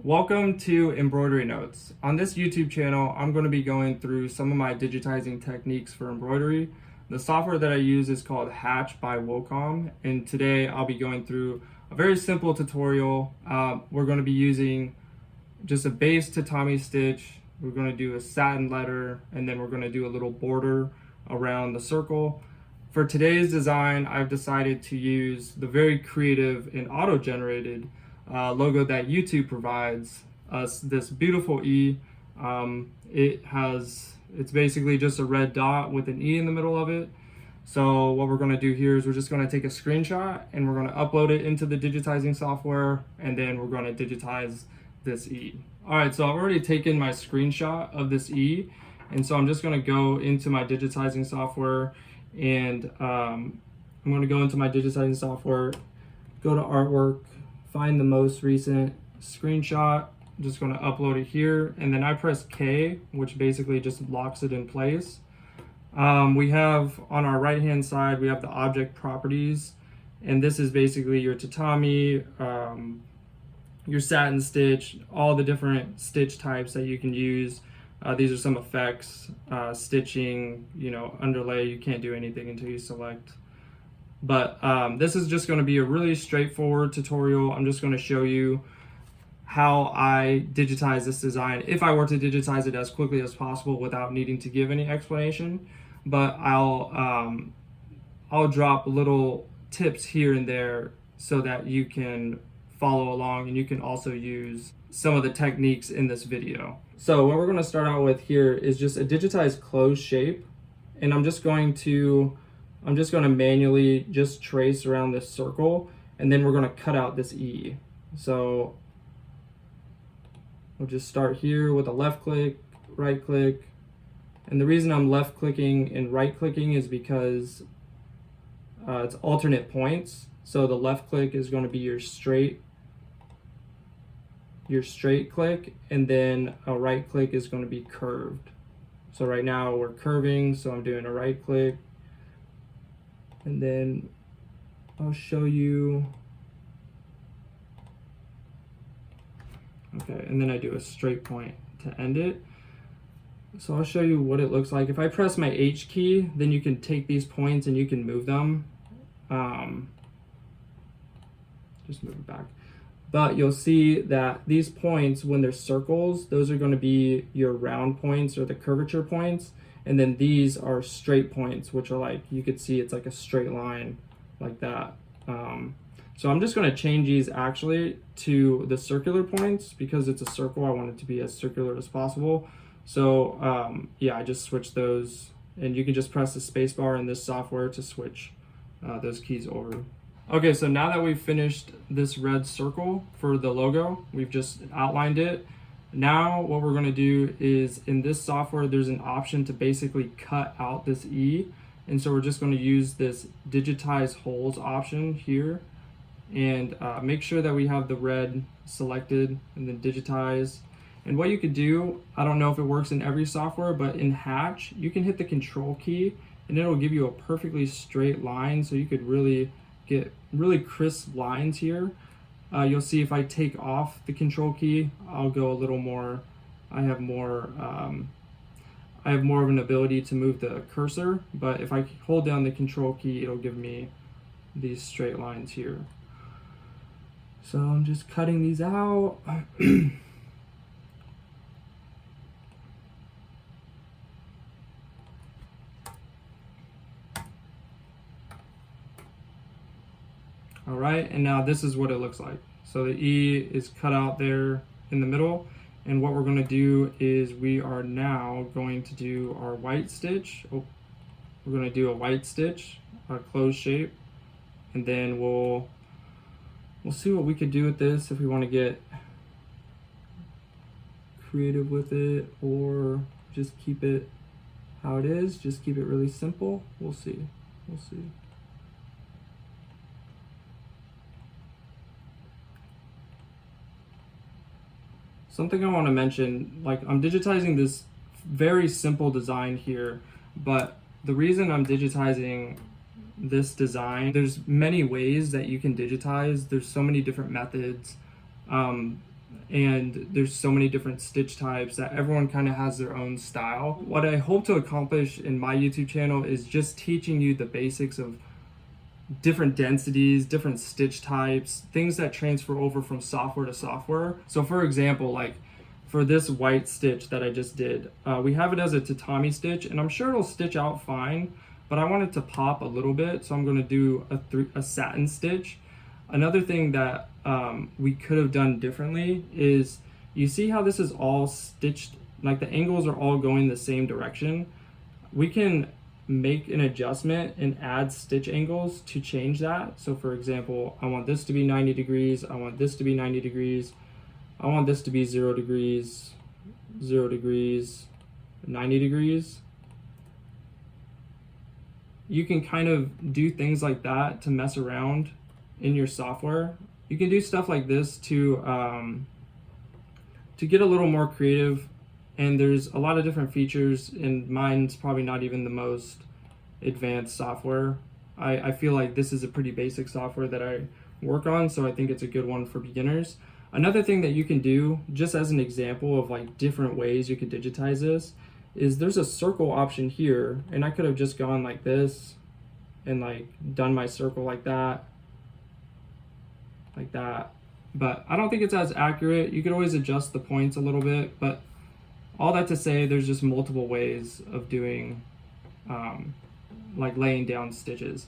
Welcome to Embroidery Notes. On this YouTube channel, I'm going to be going through some of my digitizing techniques for embroidery. The software that I use is called Hatch by Wacom, and today I'll be going through a very simple tutorial. We're going to be using just a base tatami stitch. We're going to do a satin letter, and then we're going to do a little border around the circle. For today's design, I've decided to use the very creative and auto-generated logo that YouTube provides us, this beautiful E. It's basically just a red dot with an E in the middle of it. So what we're going to do here is we're just going to take a screenshot and we're going to upload it into the digitizing software, and then we're going to digitize this E. Alright, so I've already taken my screenshot of this E, and so I'm just going to go into my digitizing software, and I'm going to go into my digitizing software, go to artwork, find the most recent screenshot. I'm just going to upload it here, and then I press K, which basically just locks it in place. We have on our right hand side, we have the object properties, and this is basically your tatami, your satin stitch, all the different stitch types that you can use. These are some effects, stitching, underlay. You can't do anything until you select. But this is just going to be a really straightforward tutorial. I'm just going to show you how I digitize this design, if I were to digitize it as quickly as possible without needing to give any explanation. But I'll drop little tips here and there so that you can follow along, and you can also use some of the techniques in this video. So what we're going to start out with here is just a digitized closed shape, and I'm just going to manually just trace around this circle, and then we're going to cut out this E. So we'll just start here with a left click, right click. And the reason I'm left clicking and right clicking is because it's alternate points. So the left click is going to be your straight click, and then a right click is going to be curved. So right now we're curving, so I'm doing a right click, and then I'll show you. Okay, and then I do a straight point to end it. So I'll show you what it looks like. If I press my H key, then you can take these points and you can move them. Just move it back. But you'll see that these points, when they're circles, those are going to be your round points or the curvature points. And then these are straight points, which are like, you could see it's like a straight line like that. So I'm just going to change these actually to the circular points because it's a circle. I want it to be as circular as possible. So yeah, I just switched those, and you can just press the space bar in this software to switch those keys over. Okay, so now that we've finished this red circle for the logo, we've just outlined it. Now what we're going to do is, in this software, there's an option to basically cut out this E. And so we're just going to use this digitize holes option here, and make sure that we have the red selected, and then digitize. And what you could do, I don't know if it works in every software, but in Hatch, you can hit the control key and it'll give you a perfectly straight line, so you could really get really crisp lines here. You'll see if I take off the control key, I'll go a little more, I have more of an ability to move the cursor, but if I hold down the control key, it'll give me these straight lines here. So I'm just cutting these out. All right, and now this is what it looks like. So the E is cut out there in the middle, and what we're going to do is we are now going to do our white stitch. We're going to do a white stitch, a closed shape, and then we'll see what we could do with this if we want to get creative with it, or just keep it how it is, just keep it really simple. We'll see. Something I want to mention, like, I'm digitizing this very simple design here, but the reason I'm digitizing this design, there's many ways that you can digitize. There's so many different methods. and there's so many different stitch types that everyone kind of has their own style. What I hope to accomplish in my YouTube channel is just teaching you the basics of different densities, different stitch types, things that transfer over from software to software. So for example, like for this white stitch that I just did, we have it as a tatami stitch, and I'm sure it'll stitch out fine, but I want it to pop a little bit, so I'm going to do a satin stitch. Another thing that we could have done differently is, you see how this is all stitched, like the angles are all going the same direction. We can make an adjustment and add stitch angles to change that. So for example, I want this to be 90 degrees, I want this to be 90 degrees, I want this to be 0 degrees, 0 degrees, 90 degrees. You can kind of do things like that to mess around in your software. You can do stuff like this to get a little more creative, and there's a lot of different features, and mine's probably not even the most advanced software. I feel like this is a pretty basic software that I work on, so I think it's a good one for beginners. Another thing that you can do, just as an example of like different ways you could digitize this, is there's a circle option here, and I could have just gone like this and like done my circle like that, but I don't think it's as accurate. You could always adjust the points a little bit, but all that to say, there's just multiple ways of doing like laying down stitches.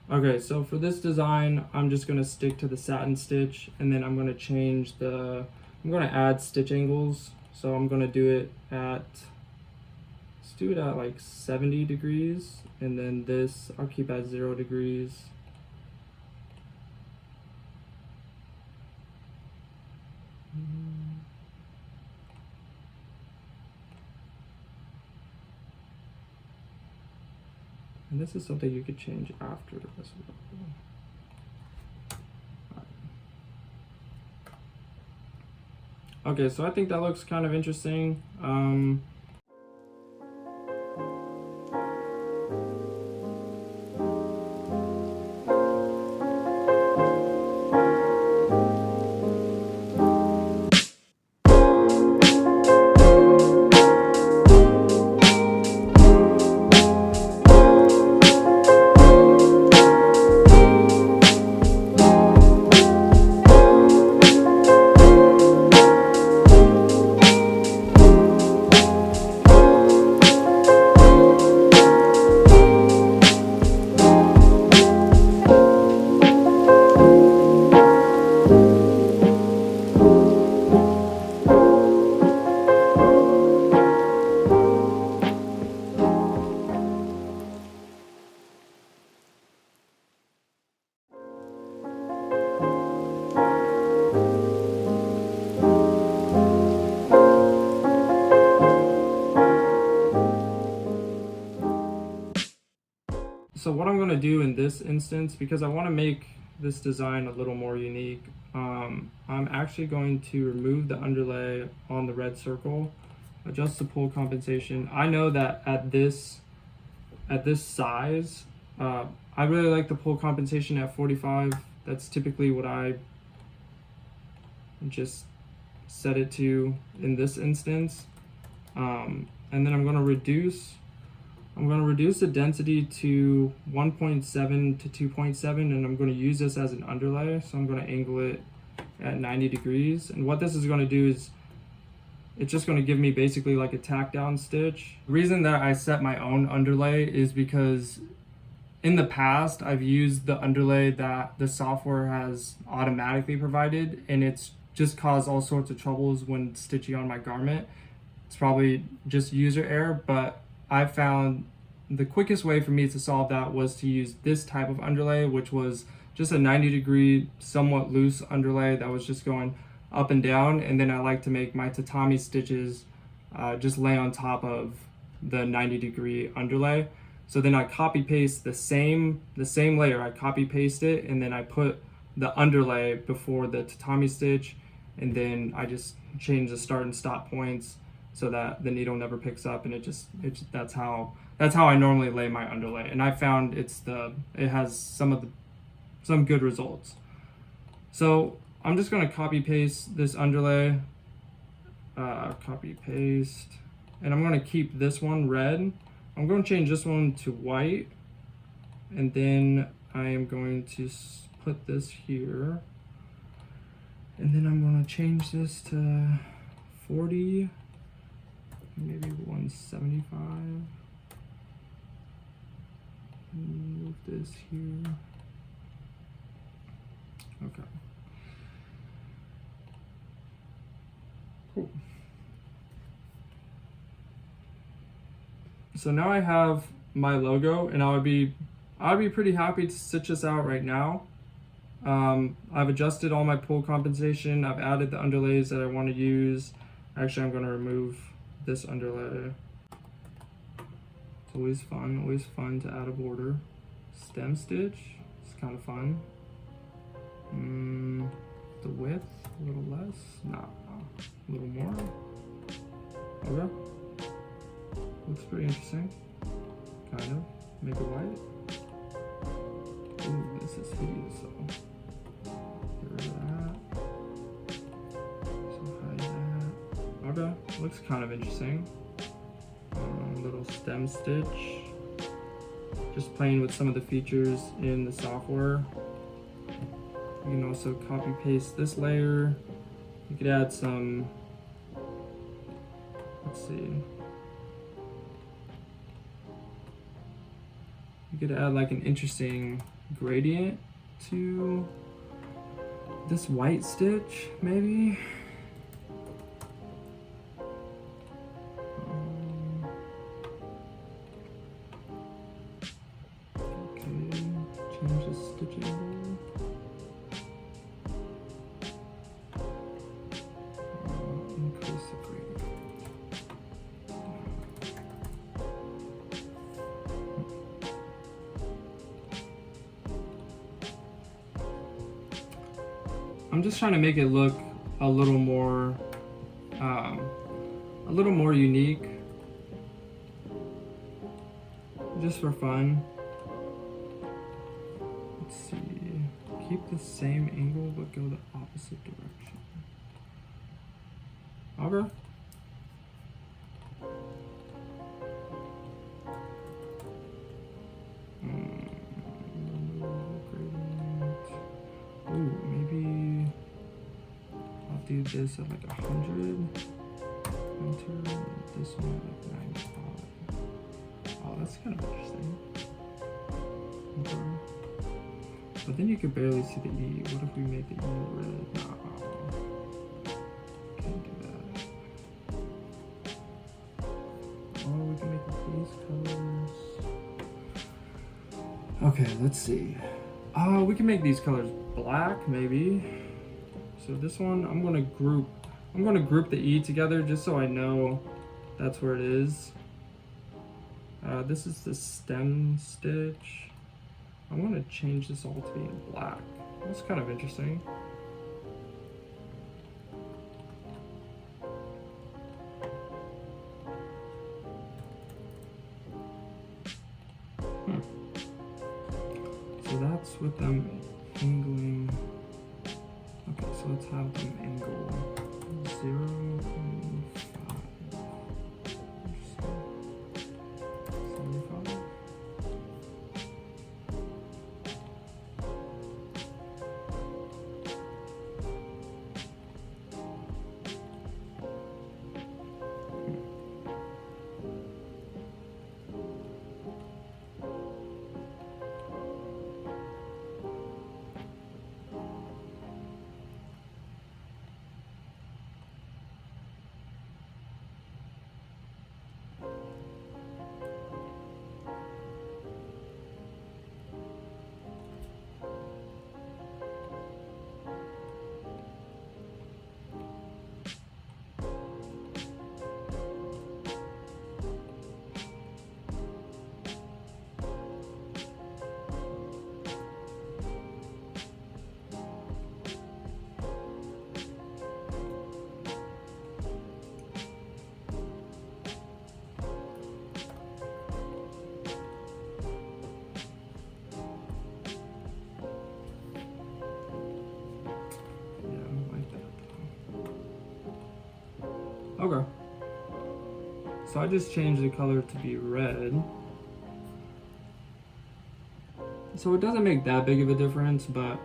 Okay, so for this design, I'm just going to stick to the satin stitch, and then I'm going to add stitch angles. So I'm going to do it at, let's do it at like 70 degrees, and then this I'll keep at 0 degrees. And this is something you could change after as well. Okay, so I think that looks kind of interesting. So what I'm going to do in this instance, because I want to make this design a little more unique, I'm actually going to remove the underlay on the red circle, adjust the pull compensation. I know that at this size, I really like the pull compensation at 45. That's typically what I just set it to in this instance. And then I'm going to reduce the density to 1.7 to 2.7, and I'm going to use this as an underlay. So I'm going to angle it at 90 degrees. And what this is going to do is, it's just going to give me basically like a tack down stitch. The reason that I set my own underlay is because in the past, I've used the underlay that the software has automatically provided, and it's just caused all sorts of troubles when stitching on my garment. It's probably just user error, but I found the quickest way for me to solve that was to use this type of underlay, which was just a 90-degree, somewhat loose underlay that was just going up and down. And then I like to make my tatami stitches just lay on top of the 90-degree underlay. So then I copy paste the same layer, I copy paste it, and then I put the underlay before the tatami stitch, and then I just change the start and stop points so that the needle never picks up, and that's how I normally lay my underlay. And I found it has some good results. So I'm just gonna copy paste this underlay, copy paste, and I'm gonna keep this one red. I'm going to change this one to white, and then I am going to put this here, and then I'm going to change this to 40, maybe 175. Move this here. Okay. Cool. So now I have my logo, and I'd be pretty happy to stitch this out right now. I've adjusted all my pull compensation. I've added the underlays that I want to use. Actually, I'm going to remove this underlay. It's always fun to add a border. Stem stitch, it's kind of fun. The width, a little less. Nah, a little more. Okay. Looks pretty interesting. Kind of. Make it white. Ooh, this is hideous, so get rid of that. So hide that. Okay, looks kind of interesting. Little stem stitch. Just playing with some of the features in the software. You can also copy paste this layer. You could add some, let's see. You could add like an interesting gradient to this white stitch, maybe. Okay, change the stitch angle. Increase the gradient. I'm just trying to make it look a little more unique, just for fun. Let's see, keep the same angle but go the opposite direction. Okay. Ooh, maybe I'll do this at like 100. Enter this one at like 95. Oh, that's kind of interesting. Okay. But then you could barely see the E. What if we make the E red? No. Can't do that. Oh, we can make these colors. Okay, let's see. Oh, we can make these colors black, maybe. So this one, I'm gonna group the E together just so I know that's where it is. This is the stem stitch. I want to change this all to be in black. That's kind of interesting. So that's with them angling. Okay, so let's have them angle 0.5. Okay. So I just changed the color to be red. So it doesn't make that big of a difference, but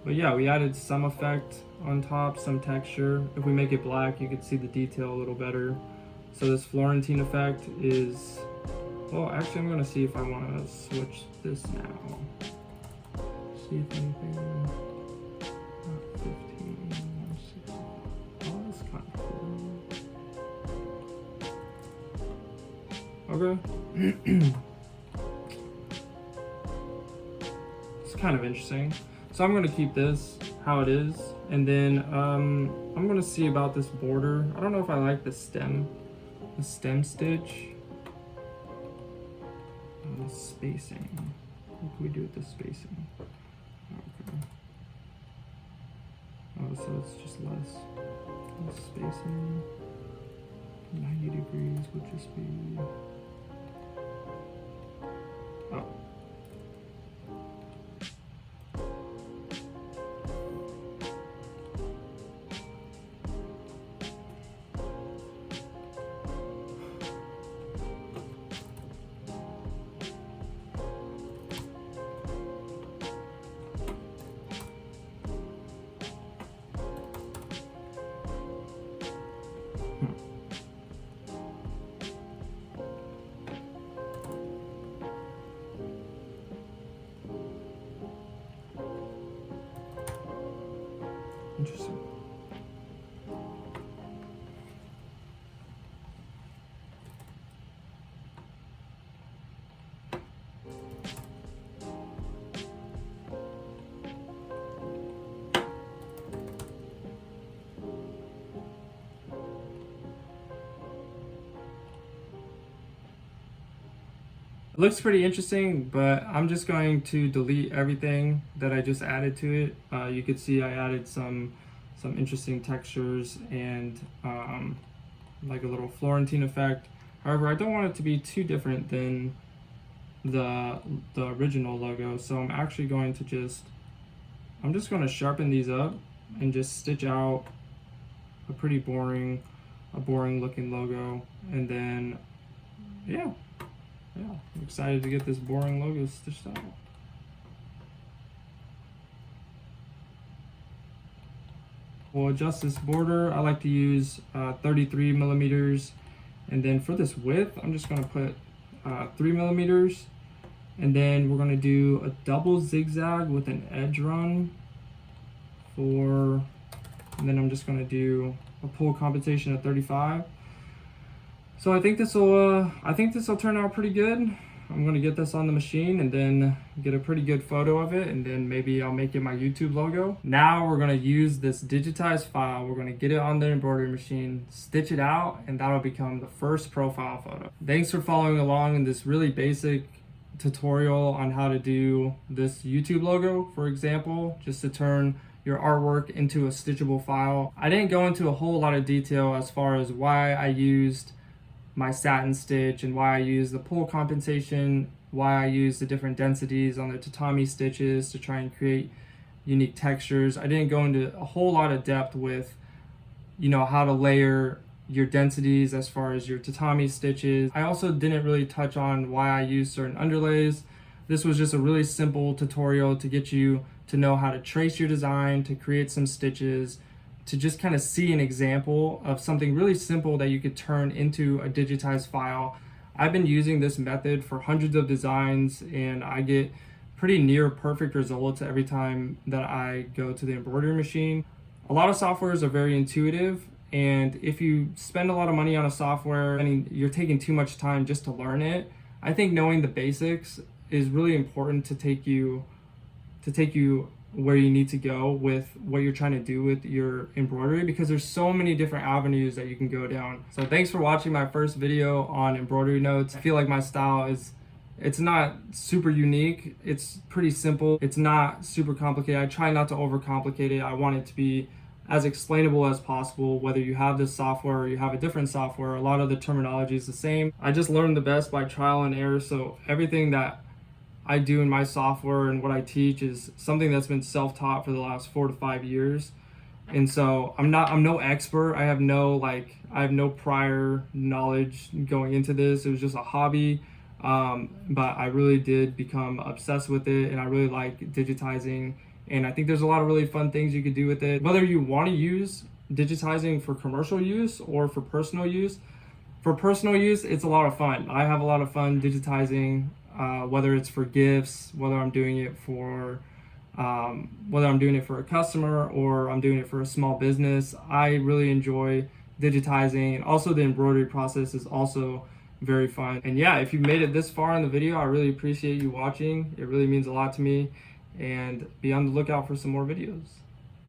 yeah, we added some effect on top, some texture. If we make it black, you can see the detail a little better. So this Florentine effect is, well, actually I'm gonna see if I wanna switch this now. See if anything, 15, 16. Oh, that's kind of cool. Okay. It's kind of interesting. So I'm going to keep this how it is, and then I'm going to see about this border. I don't know if I like the stem stitch. The spacing. What can we do with the spacing? Okay. Oh, so it's just less spacing. 90 degrees would just be. Oh. Interesting. It looks pretty interesting, but I'm just going to delete everything that I just added to it. You can see I added some interesting textures and like a little Florentine effect. However, I don't want it to be too different than the original logo, so I'm actually going to I'm just going to sharpen these up and just stitch out a pretty boring looking logo, and then yeah, I'm excited to get this boring logo stitched out. We'll adjust this border. I like to use 33 millimeters, and then for this width, I'm just going to put 3 millimeters, and then we're going to do a double zigzag with an edge run and then I'm just going to do a pull compensation of 35. So I think this will turn out pretty good. I'm going to get this on the machine and then get a pretty good photo of it, and then maybe I'll make it my YouTube logo. Now we're going to use this digitized file. We're going to get it on the embroidery machine, stitch it out, and that'll become the first profile photo. Thanks for following along in this really basic tutorial on how to do this YouTube logo, for example, just to turn your artwork into a stitchable file. I didn't go into a whole lot of detail as far as why I used my satin stitch and why I use the pull compensation, why I use the different densities on the tatami stitches to try and create unique textures. I didn't go into a whole lot of depth with, how to layer your densities as far as your tatami stitches. I also didn't really touch on why I use certain underlays. This was just a really simple tutorial to get you to know how to trace your design, to create some stitches, to just kind of see an example of something really simple that you could turn into a digitized file. I've been using this method for hundreds of designs, and I get pretty near perfect results every time that I go to the embroidery machine. A lot of softwares are very intuitive, and if you spend a lot of money on a software and you're taking too much time just to learn it, I think knowing the basics is really important to take you where you need to go with what you're trying to do with your embroidery, because there's so many different avenues that you can go down. So thanks for watching my first video on embroidery notes. I feel like my style it's not super unique. It's pretty simple. It's not super complicated. I try not to overcomplicate it. I want it to be as explainable as possible, whether you have this software or you have a different software. A lot of the terminology is the same. I just learned the best by trial and error, so everything that I do in my software and what I teach is something that's been self-taught for the last 4 to 5 years. And so I'm no expert. I have no prior knowledge going into this. It was just a hobby. But I really did become obsessed with it, and I really like digitizing. And I think there's a lot of really fun things you could do with it. Whether you want to use digitizing for commercial use or for personal use, it's a lot of fun. I have a lot of fun digitizing, whether it's for gifts, whether I'm doing it for a customer or I'm doing it for a small business. I really enjoy digitizing. Also, the embroidery process is also very fun. And yeah, if you made it this far in the video, I really appreciate you watching. It really means a lot to me. And be on the lookout for some more videos.